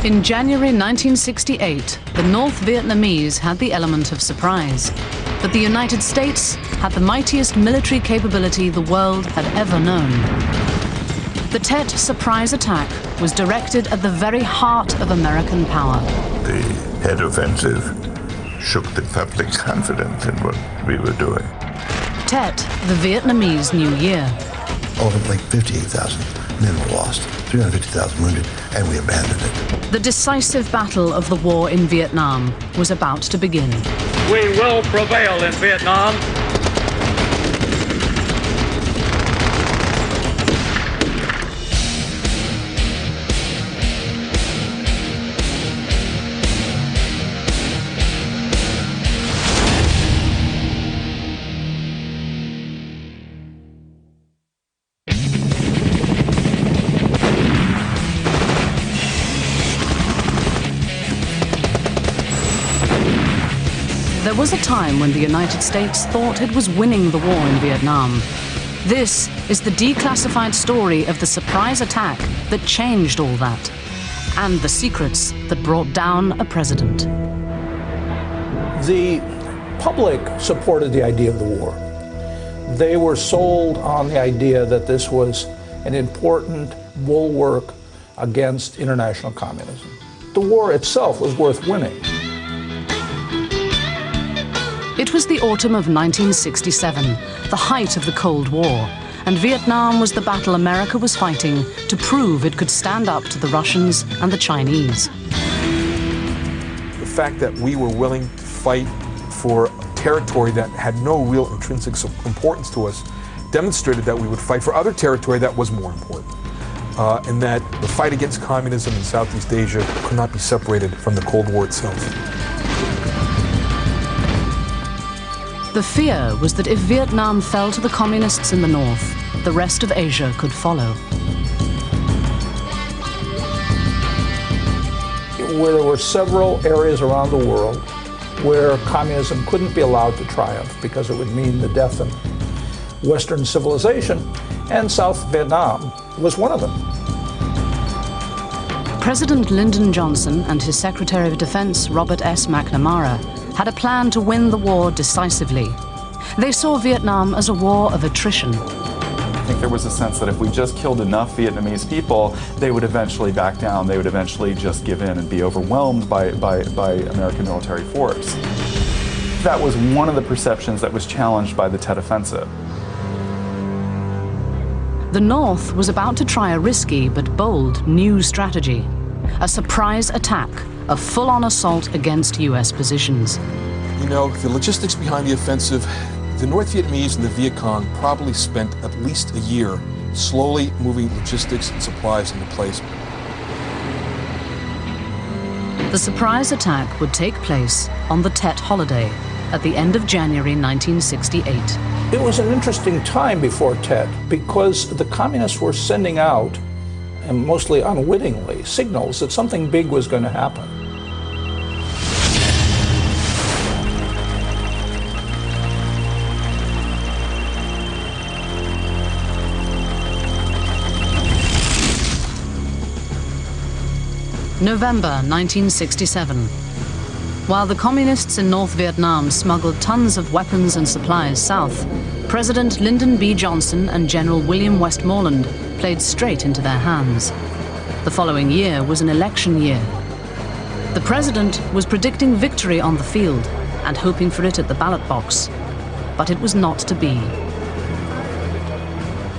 In January 1968, the North Vietnamese had the element of surprise. But the United States had the mightiest military capability the world had ever known. The Tet surprise attack was directed at the very heart of American power. The Tet Offensive shook the public's confidence in what we were doing. Tet, the Vietnamese New Year. Ultimately, 58,000 men were lost, 350,000 wounded, and we abandoned it. The decisive battle of the war in Vietnam was about to begin. We will prevail in Vietnam. There was a time when the United States thought it was winning the war in Vietnam. This is the declassified story of the surprise attack that changed all that, and the secrets that brought down a president. The public supported the idea of the war. They were sold on the idea that this was an important bulwark against international communism. The war itself was worth winning. It was the autumn of 1967, the height of the Cold War, and Vietnam was the battle America was fighting to prove it could stand up to the Russians and the Chinese. The fact that we were willing to fight for territory that had no real intrinsic importance to us demonstrated that we would fight for other territory that was more important, and that the fight against communism in Southeast Asia could not be separated from the Cold War itself. The fear was that if Vietnam fell to the communists in the north, the rest of Asia could follow. There were several areas around the world where communism couldn't be allowed to triumph because it would mean the death of Western civilization, and South Vietnam was one of them. President Lyndon Johnson and his Secretary of Defense, Robert S. McNamara, had a plan to win the war decisively. They saw Vietnam as a war of attrition. I think there was a sense that if we just killed enough Vietnamese people, they would eventually back down. They would eventually just give in and be overwhelmed by American military force. That was one of the perceptions that was challenged by the Tet Offensive. The North was about to try a risky but bold new strategy, a surprise attack, a full-on assault against U.S. positions. You know, the logistics behind the offensive, the North Vietnamese and the Viet Cong probably spent at least a year slowly moving logistics and supplies into place. The surprise attack would take place on the Tet holiday at the end of January 1968. It was an interesting time before Tet because the communists were sending out, and mostly unwittingly, signals that something big was going to happen. November 1967. While the communists in North Vietnam smuggled tons of weapons and supplies south, President Lyndon B. Johnson and General William Westmoreland played straight into their hands. The following year was an election year. The president was predicting victory on the field and hoping for it at the ballot box, but it was not to be.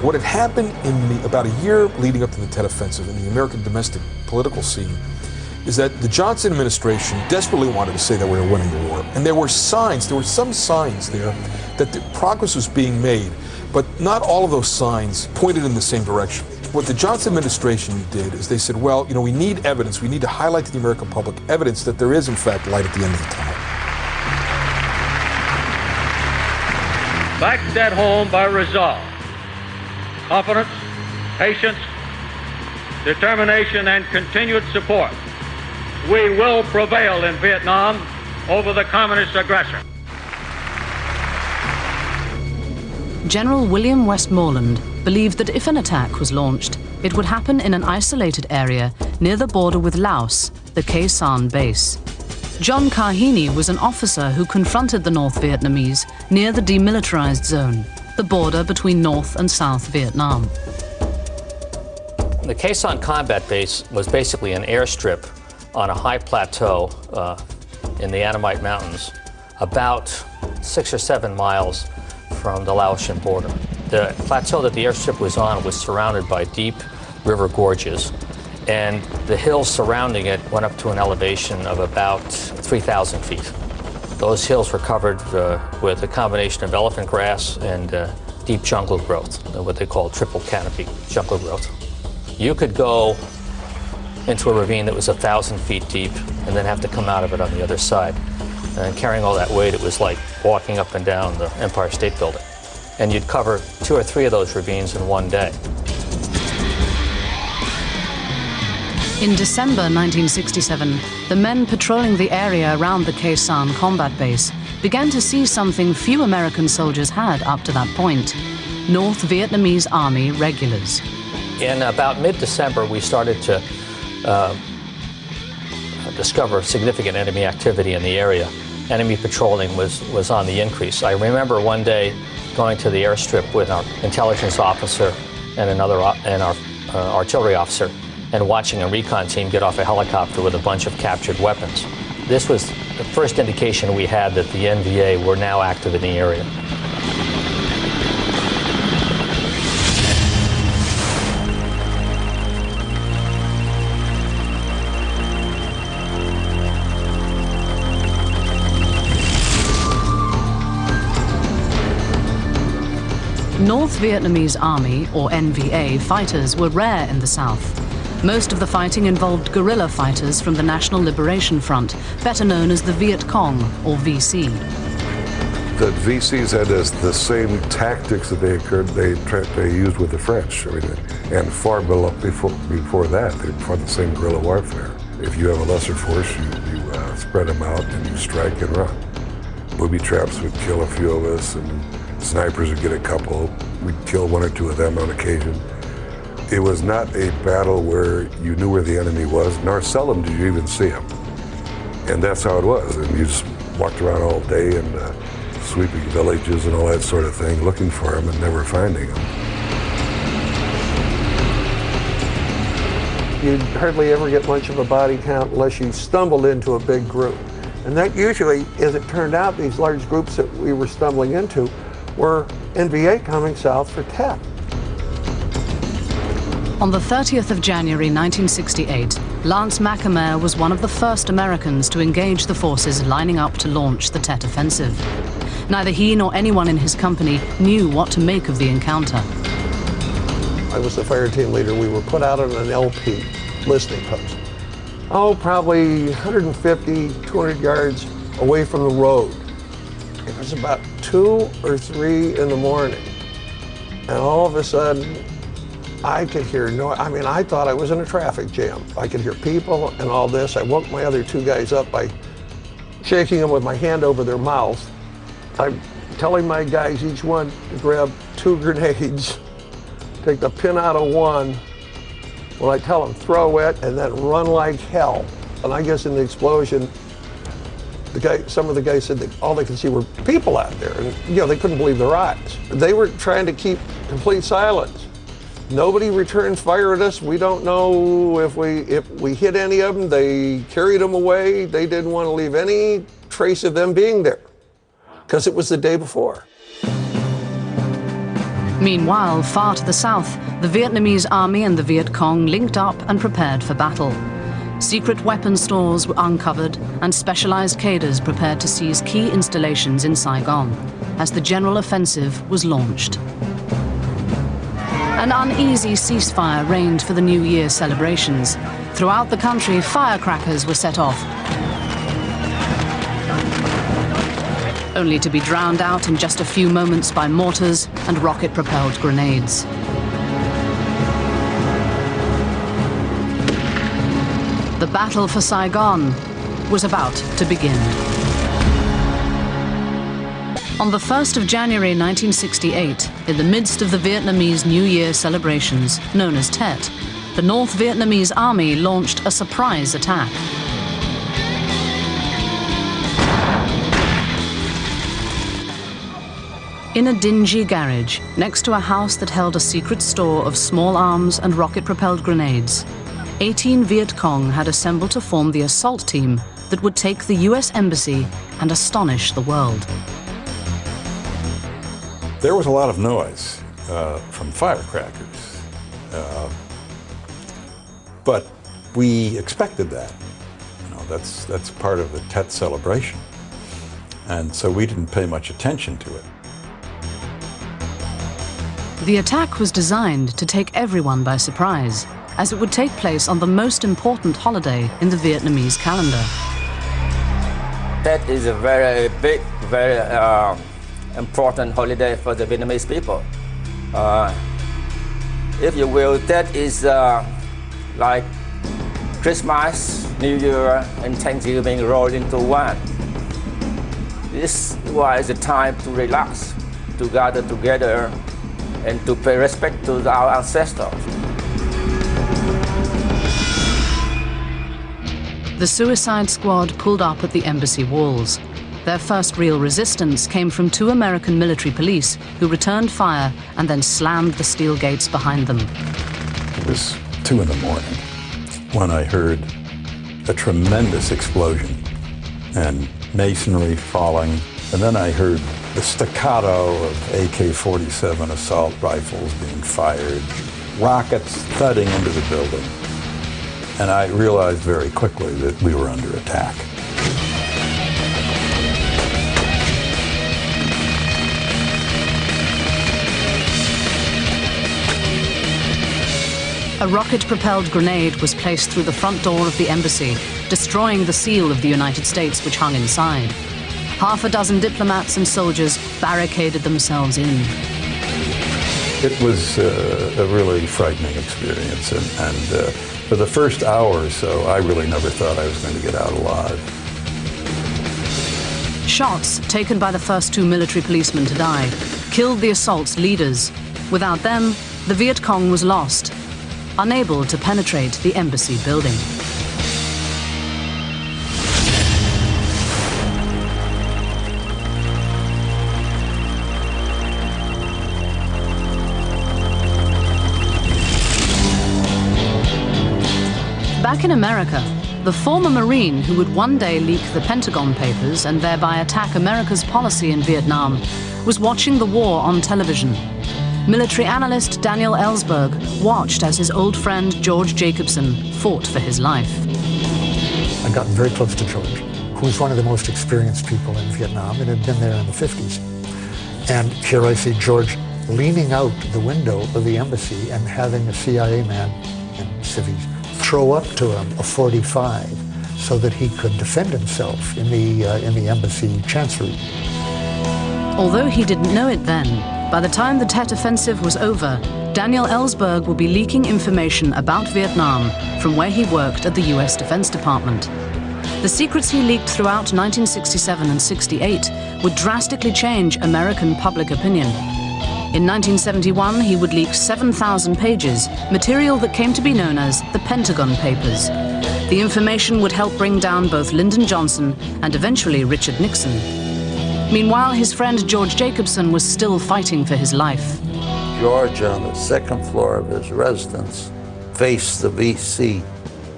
What had happened in about a year leading up to the Tet Offensive in the American domestic political scene is that the Johnson administration desperately wanted to say that we were winning the war. And there were some signs there that the progress was being made, but not all of those signs pointed in the same direction. What the Johnson administration did is they said, well, you know, we need evidence, we need to highlight to the American public evidence that there is, in fact, light at the end of the tunnel. Backed at home by resolve, confidence, patience, determination, and continued support, we will prevail in Vietnam over the communist aggressor. General William Westmoreland believed that if an attack was launched, It would happen in an isolated area near the border with Laos, the Khe Sanh base. John Kahini was an officer who confronted the North Vietnamese near the demilitarized zone, the border between North and South Vietnam. The Khe Sanh combat base was basically an airstrip on a high plateau in the Annamite Mountains, about 6 or 7 miles from the Laotian border. The plateau that the airstrip was on was surrounded by deep river gorges, and the hills surrounding it went up to an elevation of about 3,000 feet. Those hills were covered with a combination of elephant grass and deep jungle growth, what they call triple canopy jungle growth. You could go into a ravine that was 1,000 feet deep and then have to come out of it on the other side. And carrying all that weight, it was like walking up and down the Empire State Building. And you'd cover 2 or 3 of those ravines in one day. In December 1967, the men patrolling the area around the Khe Sanh combat base began to see something few American soldiers had up to that point: North Vietnamese Army regulars. In about mid-December, we started to discover significant enemy activity in the area. Enemy patrolling was on the increase. I remember one day going to the airstrip with our intelligence officer and our artillery officer, and watching a recon team get off a helicopter with a bunch of captured weapons. This was the first indication we had that the NVA were now active in the area. North Vietnamese Army, or NVA, fighters were rare in the South. Most of the fighting involved guerrilla fighters from the National Liberation Front, better known as the Viet Cong, or VC. The VCs had the same tactics that they used with the French. I mean, and far before that, they fought the same guerrilla warfare. If you have a lesser force, you spread them out and you strike and run. Booby traps would kill a few of us, and snipers would get a couple. We'd kill 1 or 2 of them on occasion. It was not a battle where you knew where the enemy was, nor seldom did you even see him. And that's how it was. And you just walked around all day and sweeping villages and all that sort of thing, looking for him and never finding him. You'd hardly ever get much of a body count unless you stumbled into a big group. And that usually, as it turned out, these large groups that we were stumbling into were NVA coming south for Tet. On the 30th of January 1968, Lance McAmere was one of the first Americans to engage the forces lining up to launch the Tet Offensive. Neither he nor anyone in his company knew what to make of the encounter. I was the fire team leader. We were put out on an LP listening post. Oh, probably 150, 200 yards away from the road. It was about 2 or 3 in the morning. And all of a sudden, I could hear noise. I mean, I thought I was in a traffic jam. I could hear people and all this. I woke my other 2 guys up by shaking them with my hand over their mouth. I'm telling my guys, each one, to grab 2 grenades, take the pin out of one. When I tell them, throw it, and then run like hell. And I guess in the explosion, some of the guys said that all they could see were people out there. And, they couldn't believe their eyes. They were trying to keep complete silence. Nobody returned fire at us. We don't know if we hit any of them. They carried them away. They didn't want to leave any trace of them being there because it was the day before. Meanwhile, far to the south, the Vietnamese Army and the Viet Cong linked up and prepared for battle. Secret weapon stores were uncovered and specialized cadres prepared to seize key installations in Saigon as the general offensive was launched. An uneasy ceasefire reigned for the New Year celebrations. Throughout the country, firecrackers were set off, only to be drowned out in just a few moments by mortars and rocket-propelled grenades. The battle for Saigon was about to begin. On the 1st of January 1968, in the midst of the Vietnamese New Year celebrations, known as Tet, the North Vietnamese Army launched a surprise attack. In a dingy garage, next to a house that held a secret store of small arms and rocket-propelled grenades, 18 Viet Cong had assembled to form the assault team that would take the US Embassy and astonish the world. There was a lot of noise from firecrackers, but we expected that. You know, that's part of the Tet celebration, and so we didn't pay much attention to it. The attack was designed to take everyone by surprise, as it would take place on the most important holiday in the Vietnamese calendar. Tet is a very big, very important holiday for the Vietnamese people. If you will, Tet is like Christmas, New Year, and Thanksgiving rolled into one. This was a time to relax, to gather together, and to pay respect to our ancestors. The suicide squad pulled up at the embassy walls. Their first real resistance came from 2 American military police who returned fire and then slammed the steel gates behind them. It was 2 in the morning when I heard a tremendous explosion and masonry falling, and then I heard the staccato of AK-47 assault rifles being fired, rockets thudding into the building, and I realized very quickly that we were under attack. A rocket-propelled grenade was placed through the front door of the embassy, destroying the seal of the United States which hung inside. Half a dozen diplomats and soldiers barricaded themselves in. It was a really frightening experience, and for the first hour or so, I really never thought I was going to get out alive. Shots taken by the first 2 military policemen to die killed the assault's leaders. Without them, the Viet Cong was lost, unable to penetrate the embassy building. Back in America, the former Marine who would one day leak the Pentagon Papers and thereby attack America's policy in Vietnam was watching the war on television. Military analyst Daniel Ellsberg watched as his old friend George Jacobson fought for his life. I'd gotten very close to George, who was one of the most experienced people in Vietnam and had been there in the 50s. And here I see George leaning out the window of the embassy and having a CIA man in civvies throw up to him a .45 so that he could defend himself in the embassy chancery. Although he didn't know it then, by the time the Tet Offensive was over, Daniel Ellsberg would be leaking information about Vietnam from where he worked at the US Defense Department. The secrets he leaked throughout 1967 and 68 would drastically change American public opinion. In 1971, he would leak 7,000 pages, material that came to be known as the Pentagon Papers. The information would help bring down both Lyndon Johnson and eventually Richard Nixon. Meanwhile, his friend George Jacobson was still fighting for his life. George, on the second floor of his residence, faced the VC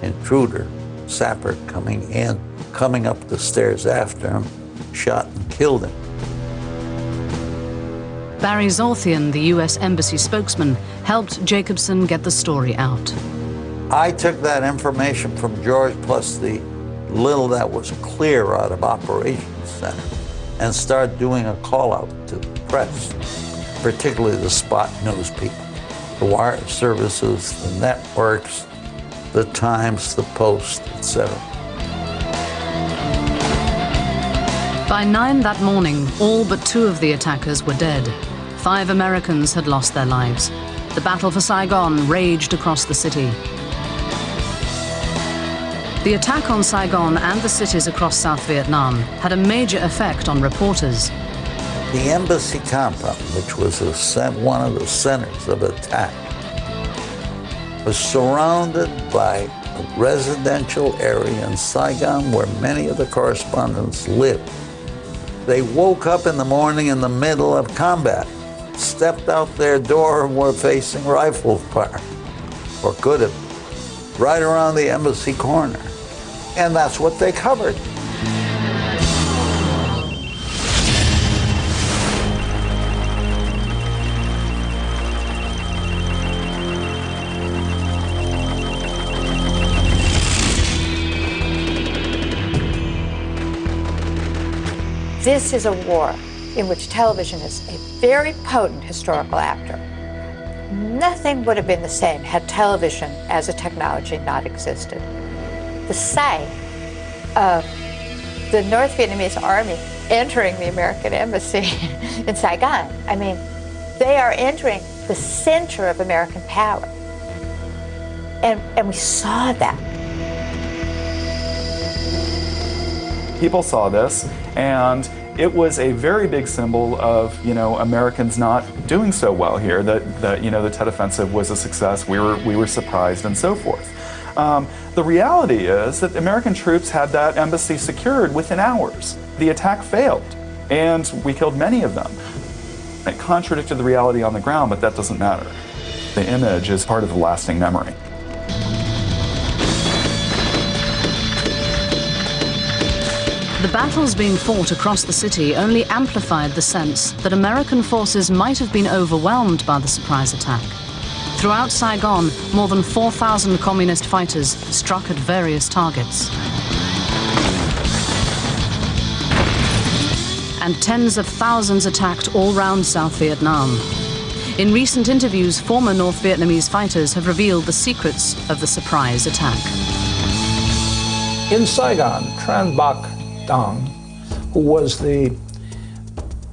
intruder, sapper coming in, coming up the stairs after him, shot and killed him. Barry Zorthian, the US Embassy spokesman, helped Jacobson get the story out. I took that information from George plus the little that was clear out of Operations Center and started doing a call out to the press, particularly the spot news people, the wire services, the networks, the Times, the Post, etc. By 9 that morning, all but 2 of the attackers were dead. 5 Americans had lost their lives. The battle for Saigon raged across the city. The attack on Saigon and the cities across South Vietnam had a major effect on reporters. The embassy compound, which was one of the centers of attack, was surrounded by a residential area in Saigon where many of the correspondents lived. They woke up in the morning in the middle of combat, stepped out their door and were facing rifle fire, or could have, right around the embassy corner. And that's what they covered. This is a war in which television is a very potent historical actor. Nothing would have been the same had television as a technology not existed. The sight of the North Vietnamese army entering the American embassy in Saigon, I mean, they are entering the center of American power. And we saw that. People saw this, and it was a very big symbol of, Americans not doing so well here, that the Tet Offensive was a success, we were surprised, and so forth. The reality is that American troops had that embassy secured within hours. The attack failed, and we killed many of them. It contradicted the reality on the ground, but that doesn't matter. The image is part of the lasting memory. The battles being fought across the city only amplified the sense that American forces might have been overwhelmed by the surprise attack. Throughout Saigon, more than 4,000 communist fighters struck at various targets. And tens of thousands attacked all round South Vietnam. In recent interviews, former North Vietnamese fighters have revealed the secrets of the surprise attack. In Saigon, Tran Bach Dang, who was the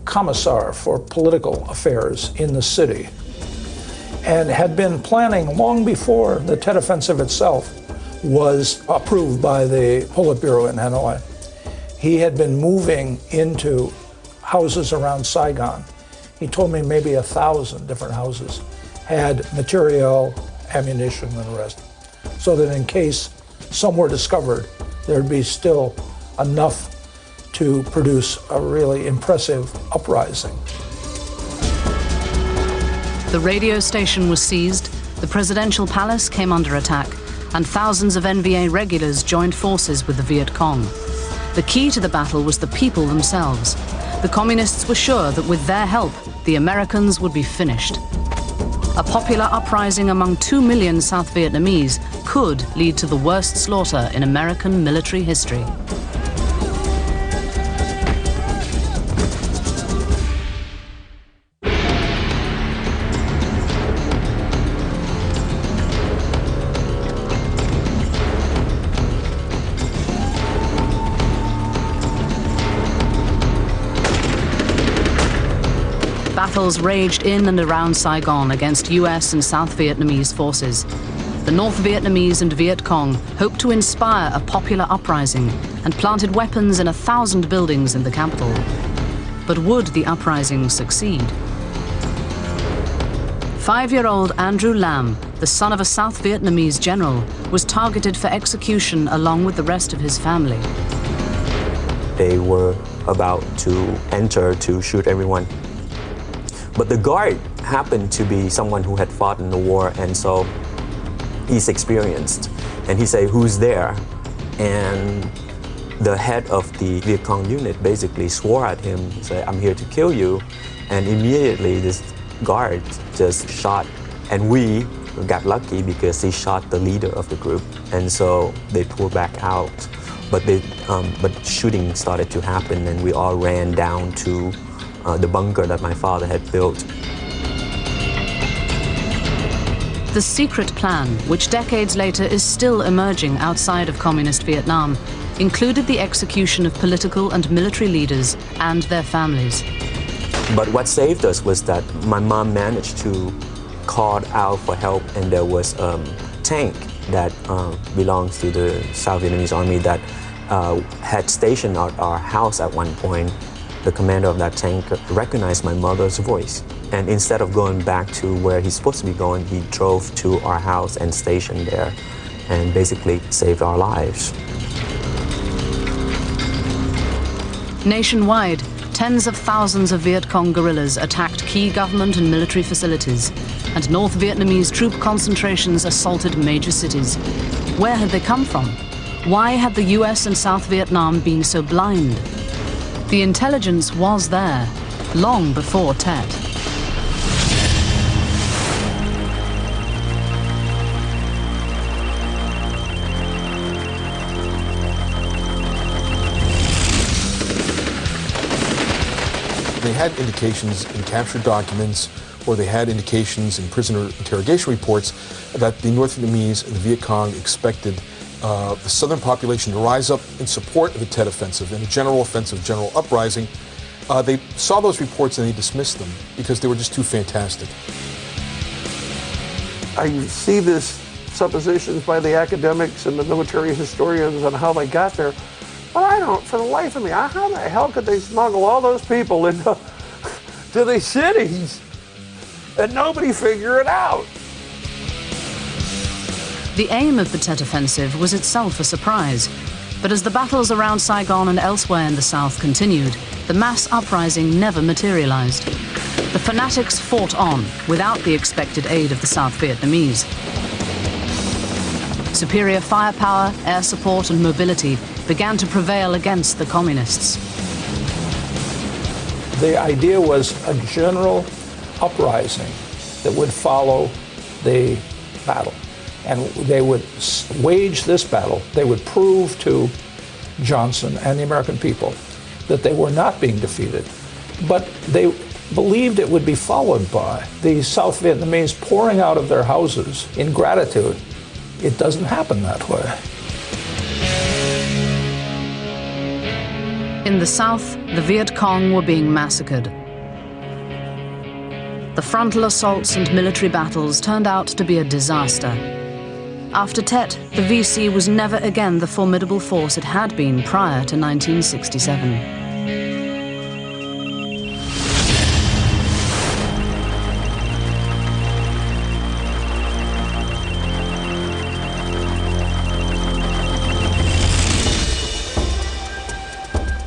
commissar for political affairs in the city, and had been planning long before the Tet Offensive itself was approved by the Politburo in Hanoi. He had been moving into houses around Saigon. He told me maybe 1,000 different houses had material, ammunition, and the rest, so that in case some were discovered, there'd be still enough to produce a really impressive uprising. The radio station was seized, the presidential palace came under attack, and thousands of NVA regulars joined forces with the Viet Cong. The key to the battle was the people themselves. The communists were sure that with their help, the Americans would be finished. A popular uprising among 2 million South Vietnamese could lead to the worst slaughter in American military history. Battles raged in and around Saigon against US and South Vietnamese forces. The North Vietnamese and Viet Cong hoped to inspire a popular uprising and planted weapons in 1,000 buildings in the capital. But would the uprising succeed? 5-year-old Andrew Lam, the son of a South Vietnamese general, was targeted for execution along with the rest of his family. They were about to enter to shoot everyone. But the guard happened to be someone who had fought in the war, and so he's experienced. And he said, "Who's there?" And the head of the Viet Cong unit basically swore at him, said, "I'm here to kill you." And immediately this guard just shot. And we got lucky because he shot the leader of the group. And so they pulled back out. But shooting started to happen, and we all ran down to the bunker that my father had built. The secret plan, which decades later is still emerging outside of communist Vietnam, included the execution of political and military leaders and their families. But what saved us was that my mom managed to call out for help, and there was a tank that belongs to the South Vietnamese Army that had stationed at our house at one point. the commander of that tank recognized my mother's voice. And instead of going back to where he's supposed to be going, he drove to our house and stationed there and basically saved our lives. Nationwide, tens of thousands of Viet Cong guerrillas attacked key government and military facilities, and North Vietnamese troop concentrations assaulted major cities. Where had they come from? Why had the US and South Vietnam been so blind? The intelligence was there, long before Tet. They had indications in captured documents, or they had indications in prisoner interrogation reports that the North Vietnamese and the Viet Cong expected the southern population to rise up in support of the Tet Offensive and a general offensive, general uprising. They saw those reports and they dismissed them because they were just too fantastic. I see this suppositions by the academics and the military historians on how they got there, but I don't, for the life of me, how the hell could they smuggle all those people into to these cities and nobody figure it out? The aim of the Tet Offensive was itself a surprise, but as the battles around Saigon and elsewhere in the south continued, the mass uprising never materialized. The fanatics fought on without the expected aid of the South Vietnamese. Superior firepower, air support, and mobility began to prevail against the communists. The idea was a general uprising that would follow the battle. And they would wage this battle. They would prove to Johnson and the American people that they were not being defeated. But they believed it would be followed by the South Vietnamese pouring out of their houses in gratitude. It doesn't happen that way. In the south, the Viet Cong were being massacred. The frontal assaults and military battles turned out to be a disaster. After Tet, the VC was never again the formidable force it had been prior to 1967.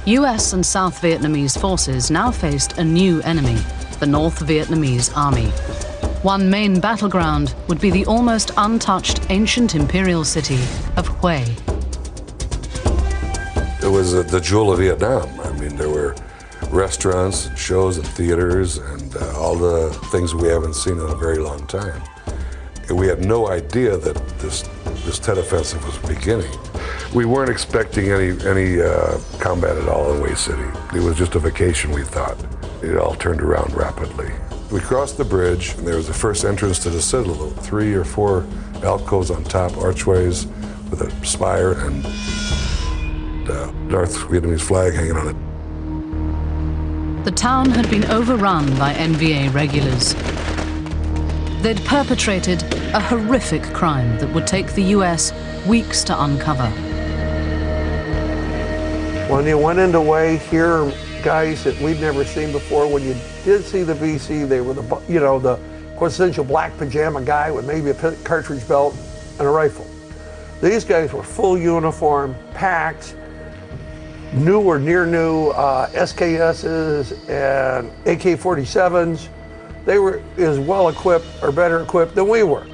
US and South Vietnamese forces now faced a new enemy, the North Vietnamese Army. One main battleground would be the almost untouched ancient imperial city of Hue. It was the jewel of Vietnam. I mean, there were restaurants, and shows, and theaters, and all the things we haven't seen in a very long time. And we had no idea that this Tet Offensive was beginning. We weren't expecting any combat at all in Hue City. It was just a vacation, we thought. It all turned around rapidly. We crossed the bridge, and there was the first entrance to the citadel, 3 or 4 alcoves on top, archways with a spire and the North Vietnamese flag hanging on it. The town had been overrun by NVA regulars. They'd perpetrated a horrific crime that would take the US weeks to uncover. When you went into Hue, here guys that we'd never seen before. When you did see the VC, they were the quintessential black pajama guy with maybe a cartridge belt and a rifle. These guys were full uniform, packed, new or near new SKSs and AK-47s. They were as well equipped or better equipped than we were.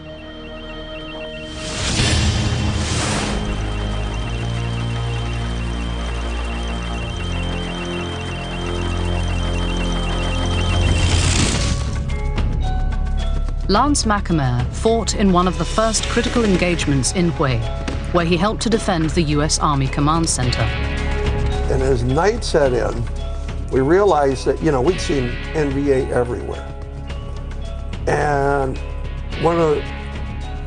Lance McNamara fought in one of the first critical engagements in Hue, where he helped to defend the US Army Command Center. And as night set in, we realized that, we'd seen NVA everywhere. And one of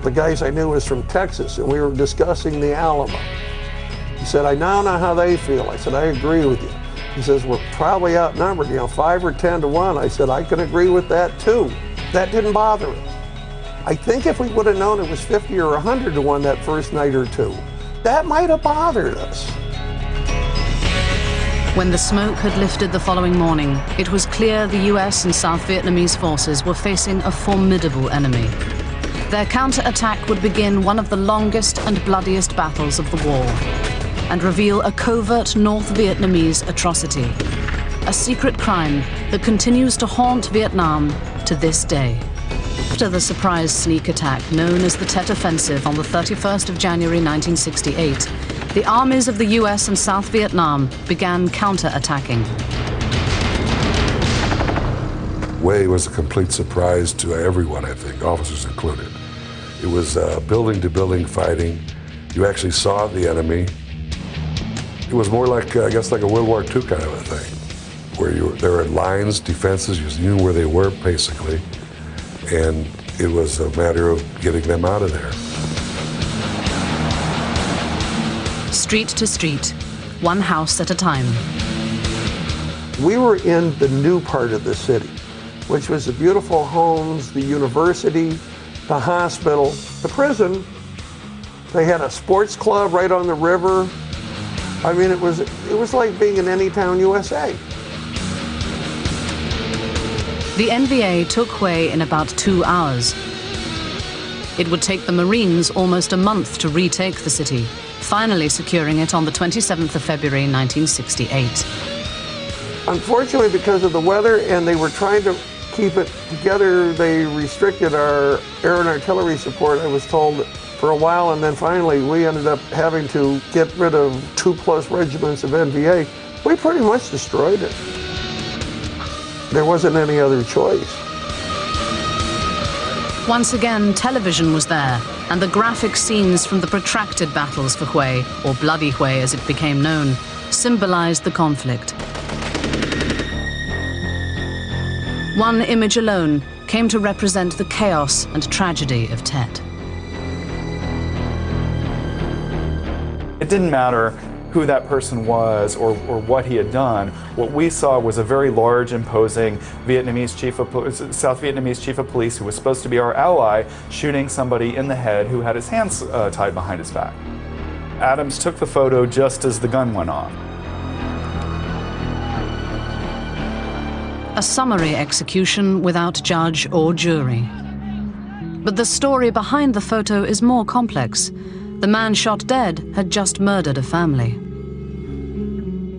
the guys I knew was from Texas, and we were discussing the Alamo. He said, I now know how they feel. I said, I agree with you. He says, we're probably outnumbered, 5 or 10 to 1. I said, I can agree with that too. That didn't bother us. I think if we would have known it was 50 or 100 to 1 that first night or two, that might have bothered us. When the smoke had lifted the following morning, it was clear the US and South Vietnamese forces were facing a formidable enemy. Their counterattack would begin one of the longest and bloodiest battles of the war and reveal a covert North Vietnamese atrocity, a secret crime that continues to haunt Vietnam to this day. After the surprise sneak attack known as the Tet Offensive on the 31st of January 1968, the armies of the US and South Vietnam began counterattacking. Way was a complete surprise to everyone, I think, officers included. It was building-to-building fighting. You actually saw the enemy. It was more like, I guess, like a World War II kind of a thing, where there were lines, defenses, you knew where they were, basically, and it was a matter of getting them out of there. Street to street, one house at a time. We were in the new part of the city, which was the beautiful homes, the university, the hospital, the prison. They had a sports club right on the river. I mean, it was like being in any town, USA. The NVA took Hue in about 2 hours. It would take the Marines almost a month to retake the city, finally securing it on the 27th of February 1968. Unfortunately, because of the weather and they were trying to keep it together, they restricted our air and artillery support, I was told, for a while, and then finally we ended up having to get rid of 2+ regiments of NVA. We pretty much destroyed it. There wasn't any other choice. Once again, television was there, and the graphic scenes from the protracted battles for Hue, or Bloody Hue as it became known, symbolized the conflict. One image alone came to represent the chaos and tragedy of Tet. It didn't matter who that person was or what he had done. What we saw was a very large, imposing South Vietnamese chief of police who was supposed to be our ally, shooting somebody in the head who had his hands tied behind his back. Adams took the photo just as the gun went off. A summary execution without judge or jury. But the story behind the photo is more complex. The man shot dead had just murdered a family.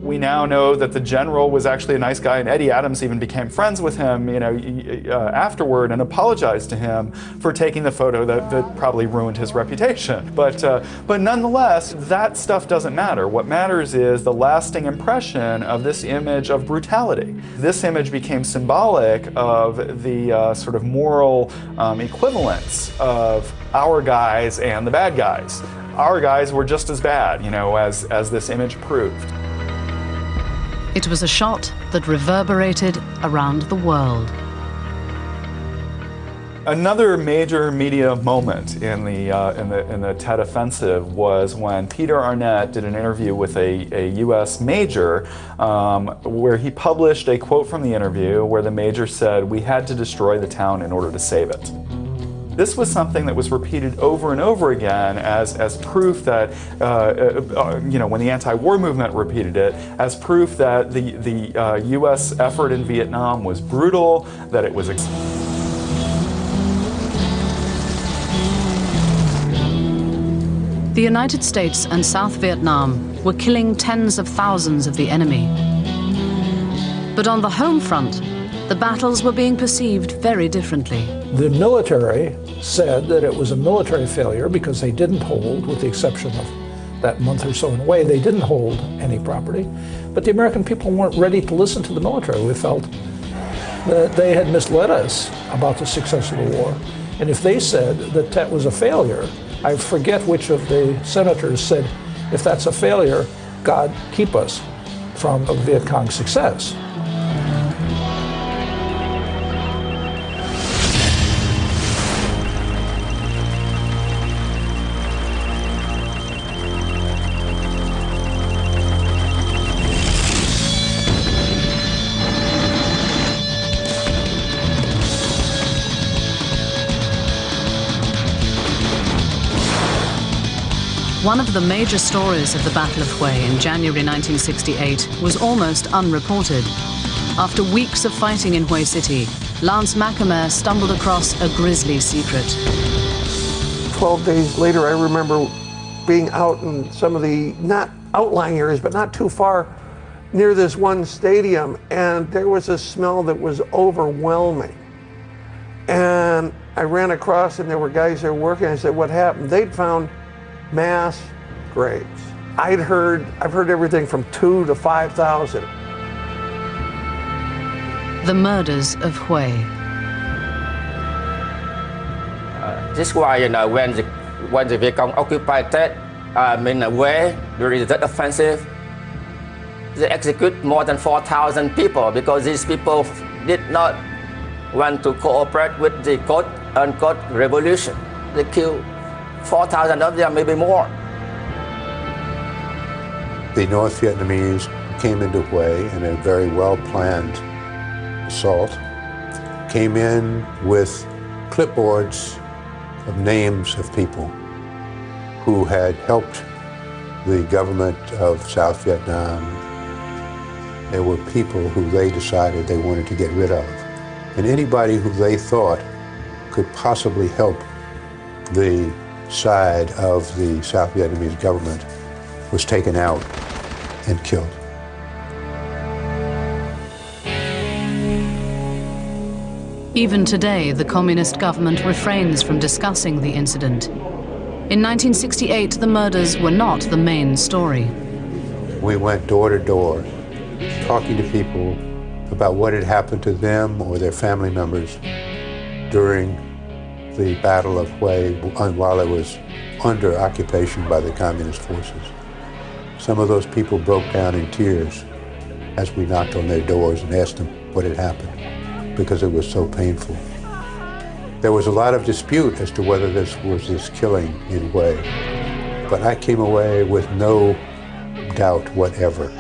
We now know that the general was actually a nice guy, and Eddie Adams even became friends with him, afterward, and apologized to him for taking the photo that probably ruined his reputation. But nonetheless, that stuff doesn't matter. What matters is the lasting impression of this image of brutality. This image became symbolic of the sort of moral equivalence of our guys and the bad guys. Our guys were just as bad, as this image proved. It was a shot that reverberated around the world. Another major media moment in the Tet Offensive was when Peter Arnett did an interview with a U.S. major where he published a quote from the interview where the major said, "We had to destroy the town in order to save it." This was something that was repeated over and over again as proof that, when the anti-war movement repeated it, as proof that the U.S. effort in Vietnam was brutal, that it was... The United States and South Vietnam were killing tens of thousands of the enemy. But on the home front, the battles were being perceived very differently. The military said that it was a military failure because they didn't hold, with the exception of that month or so in Hue, they didn't hold any property. But the American people weren't ready to listen to the military. We felt that they had misled us about the success of the war. And if they said that Tet was a failure, I forget which of the senators said, if that's a failure, God keep us from a Viet Cong success. One of the major stories of the Battle of Hue in January 1968 was almost unreported. After weeks of fighting in Hue City, Lance McAmere stumbled across a grisly secret. 12 days later, I remember being out in some of the, not outlying areas, but not too far, near this one stadium, and there was a smell that was overwhelming. And I ran across, and there were guys there working. I said, what happened? They'd found mass graves. I've heard everything from 2,000 to 5,000. The murders of Hue. This is why, when the Vietcong occupied Hue during the Tet Offensive, they execute more than 4,000 people because these people did not want to cooperate with the quote-unquote revolution. They killed 4,000 of them, maybe more. The North Vietnamese came into Hue in a very well-planned assault, came in with clipboards of names of people who had helped the government of South Vietnam. There were people who they decided they wanted to get rid of. And anybody who they thought could possibly help the side of the South Vietnamese government was taken out and killed. Even today, the communist government refrains from discussing the incident. In 1968, the murders were not the main story. We went door to door, talking to people about what had happened to them or their family members during the Battle of Hue while it was under occupation by the communist forces. Some of those people broke down in tears as we knocked on their doors and asked them what had happened, because it was so painful. There was a lot of dispute as to whether this was this killing in Hue, but I came away with no doubt whatever.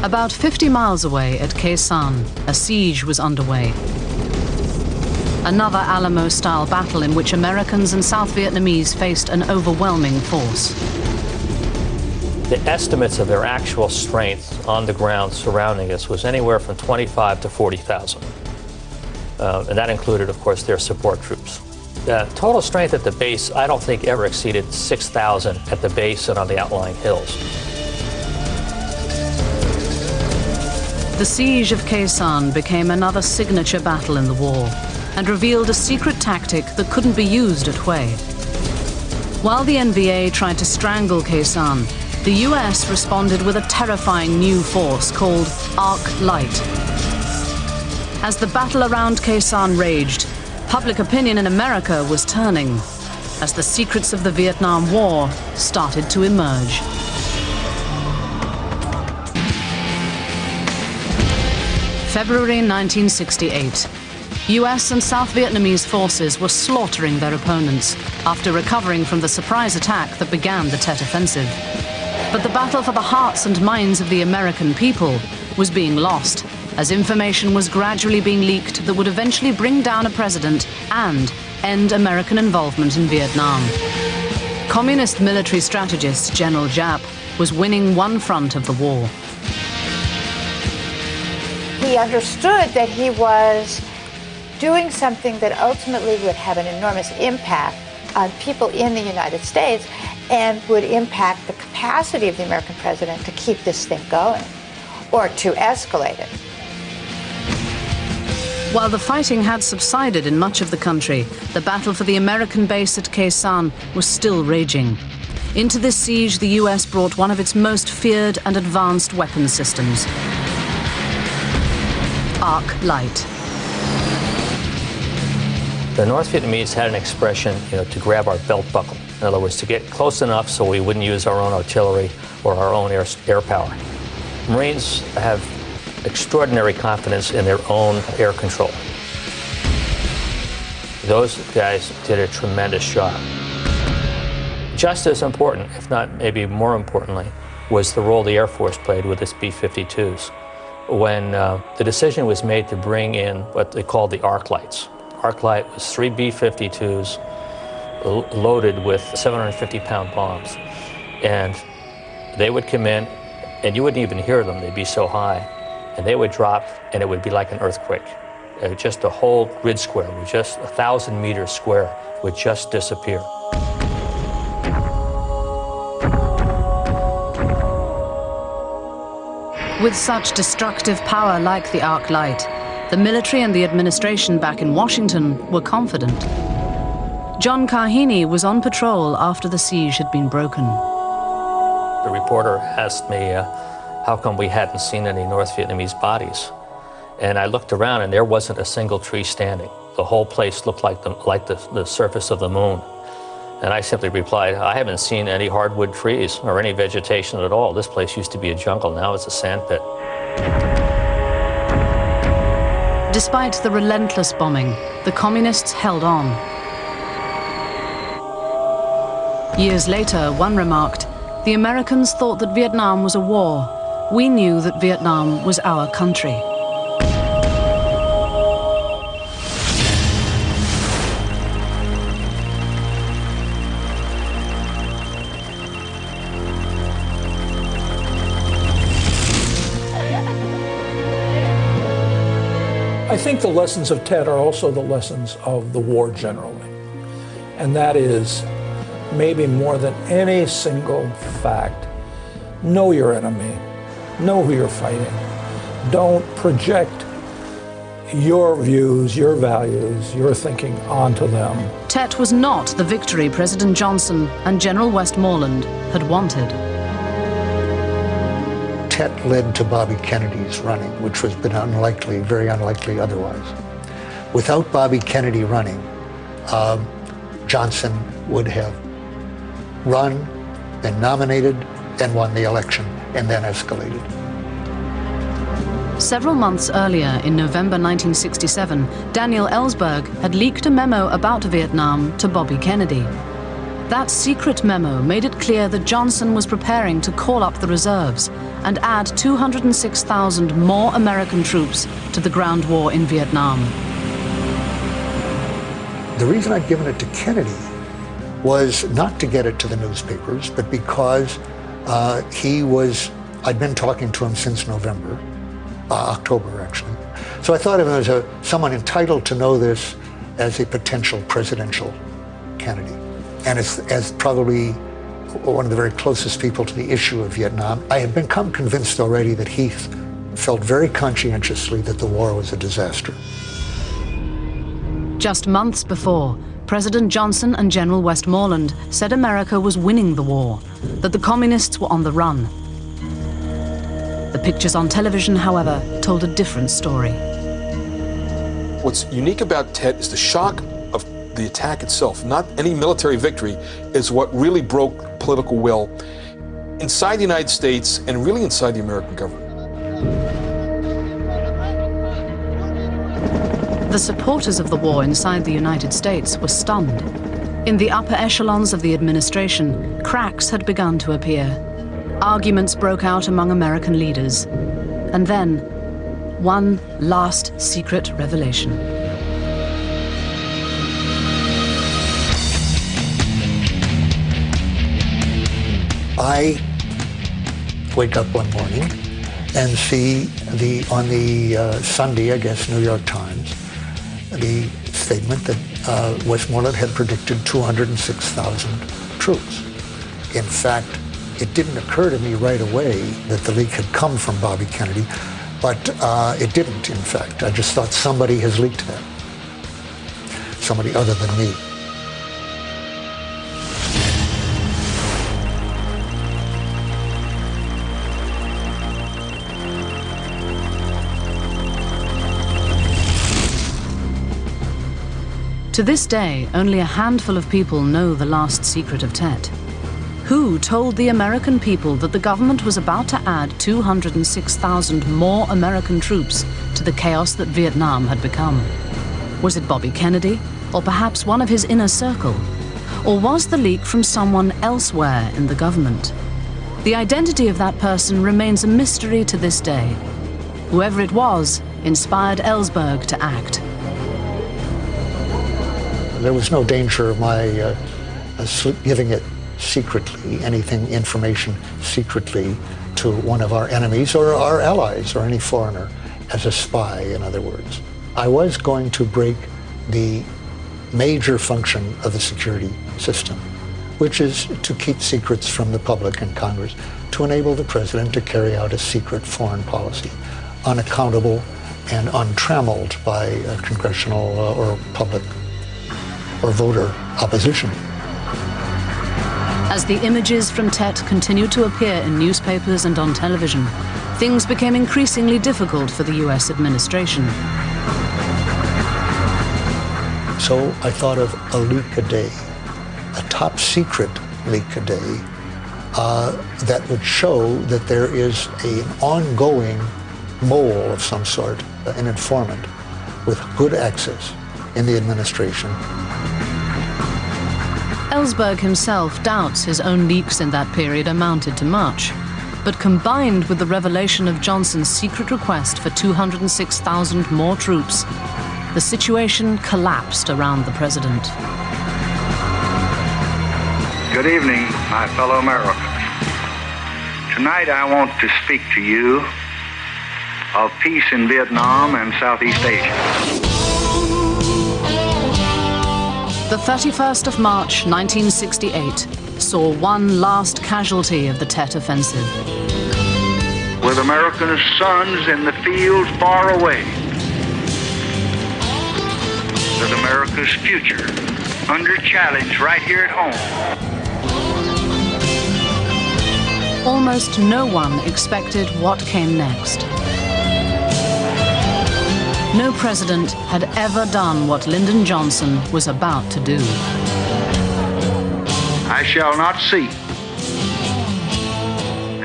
About 50 miles away at Khe Sanh, a siege was underway. Another Alamo-style battle in which Americans and South Vietnamese faced an overwhelming force. The estimates of their actual strength on the ground surrounding us was anywhere from 25 to 40,000. And that included, of course, their support troops. The total strength at the base, I don't think ever exceeded 6,000 at the base and on the outlying hills. The siege of Khe Sanh became another signature battle in the war and revealed a secret tactic that couldn't be used at Hue. While the NVA tried to strangle Khe Sanh, the US responded with a terrifying new force called Arc Light. As the battle around Khe Sanh raged, public opinion in America was turning as the secrets of the Vietnam War started to emerge. February 1968. US and South Vietnamese forces were slaughtering their opponents after recovering from the surprise attack that began the Tet Offensive. But the battle for the hearts and minds of the American people was being lost, as information was gradually being leaked that would eventually bring down a president and end American involvement in Vietnam. Communist military strategist General Giap was winning one front of the war. He understood that he was doing something that ultimately would have an enormous impact on people in the United States and would impact the capacity of the American president to keep this thing going or to escalate it. While the fighting had subsided in much of the country, the battle for the American base at Khe Sanh was still raging. Into this siege, the US brought one of its most feared and advanced weapons systems, Arc Light. The North Vietnamese had an expression, to grab our belt buckle. In other words, to get close enough so we wouldn't use our own artillery or our own air power. Marines have extraordinary confidence in their own air control. Those guys did a tremendous job. just as important, if not maybe more importantly, was the role the Air Force played with its B-52s. When the decision was made to bring in what they called the arc lights. Arc light was 3 B-52s loaded with 750-pound bombs. And they would come in, and you wouldn't even hear them, they'd be so high. And they would drop, and it would be like an earthquake. Just the whole grid square, just 1,000 meters square, would just disappear. With such destructive power like the arc light, the military and the administration back in Washington were confident. John Carheny was on patrol after the siege had been broken. The reporter asked me how come we hadn't seen any North Vietnamese bodies. And I looked around and there wasn't a single tree standing. The whole place looked like the surface of the moon. And I simply replied, I haven't seen any hardwood trees or any vegetation at all. This place used to be a jungle, now it's a sand pit. Despite the relentless bombing, the communists held on. Years later, one remarked, "The Americans thought that Vietnam was a war. We knew that Vietnam was our country." I think the lessons of Tet are also the lessons of the war generally. And that is, maybe more than any single fact, know your enemy, know who you're fighting. Don't project your views, your values, your thinking onto them. Tet was not the victory President Johnson and General Westmoreland had wanted. Tet led to Bobby Kennedy's running, which was been unlikely, very unlikely otherwise. Without Bobby Kennedy running, Johnson would have run, been nominated, and won the election, and then escalated. Several months earlier, in November 1967, Daniel Ellsberg had leaked a memo about Vietnam to Bobby Kennedy. That secret memo made it clear that Johnson was preparing to call up the reserves and add 206,000 more American troops to the ground war in Vietnam. The reason I'd given it to Kennedy was not to get it to the newspapers, but because I'd been talking to him since November, October actually. So I thought of him as someone entitled to know this as a potential presidential candidate. And as probably one of the very closest people to the issue of Vietnam, I had become convinced already that he felt very conscientiously that the war was a disaster. Just months before, President Johnson and General Westmoreland said America was winning the war, that the communists were on the run. The pictures on television, however, told a different story. What's unique about Tet is the shock of the attack itself, not any military victory, is what really broke political will inside the United States and really inside the American government. The supporters of the war inside the United States were stunned. In the upper echelons of the administration, cracks had begun to appear. Arguments broke out among American leaders. And then, one last secret revelation. I wake up one morning and see on the Sunday, I guess, New York Times, the statement that Westmoreland had predicted 206,000 troops. In fact, it didn't occur to me right away that the leak had come from Bobby Kennedy, but it didn't, in fact. I just thought somebody has leaked that. Somebody other than me. To this day, only a handful of people know the last secret of Tet. Who told the American people that the government was about to add 206,000 more American troops to the chaos that Vietnam had become? Was it Bobby Kennedy, or perhaps one of his inner circle? Or was the leak from someone elsewhere in the government? The identity of that person remains a mystery to this day. Whoever it was inspired Ellsberg to act. There was no danger of my giving it secretly, information secretly to one of our enemies or our allies or any foreigner as a spy, in other words. I was going to break the major function of the security system, which is to keep secrets from the public and Congress, to enable the president to carry out a secret foreign policy, unaccountable and untrammeled by congressional or public or voter opposition. As the images from Tet continued to appear in newspapers and on television, things became increasingly difficult for the US administration. So I thought of a leak a day, a top secret leak a day, that would show that there is an ongoing mole of some sort, an informant with good access in the administration. Ellsberg himself doubts his own leaks in that period amounted to much. But combined with the revelation of Johnson's secret request for 206,000 more troops, the situation collapsed around the president. Good evening, my fellow Americans. Tonight I want to speak to you of peace in Vietnam and Southeast Asia. The 31st of March, 1968, saw one last casualty of the Tet Offensive. With American sons in the field far away, with America's future under challenge right here at home. Almost no one expected what came next. No president had ever done what Lyndon Johnson was about to do. I shall not seek,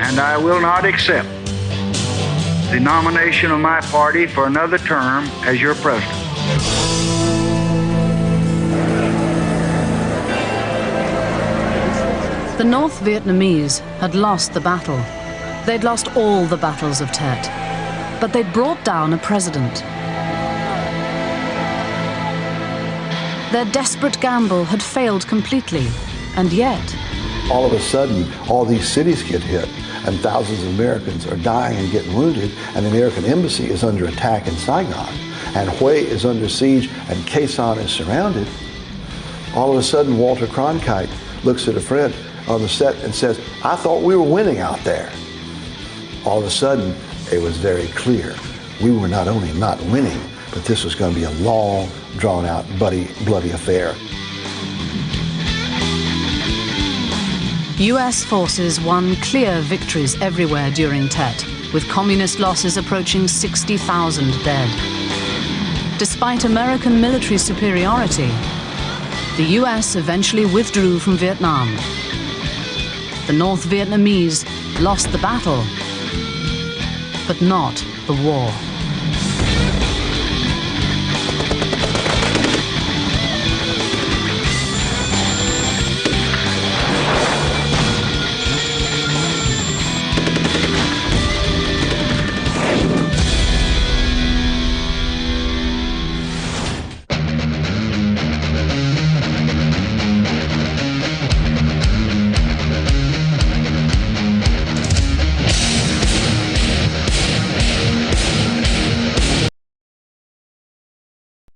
and I will not accept the nomination of my party for another term as your president. The North Vietnamese had lost the battle. They'd lost all the battles of Tet, but they'd brought down a president. Their desperate gamble had failed completely, and yet... all of a sudden, all these cities get hit, and thousands of Americans are dying and getting wounded, and the American embassy is under attack in Saigon, and Hue is under siege, and Khe Sanh is surrounded. All of a sudden, Walter Cronkite looks at a friend on the set and says, "I thought we were winning out there." All of a sudden, it was very clear. We were not only not winning, but this was going to be a long, drawn-out, bloody affair. US forces won clear victories everywhere during Tet, with communist losses approaching 60,000 dead. Despite American military superiority, the US eventually withdrew from Vietnam. The North Vietnamese lost the battle, but not the war.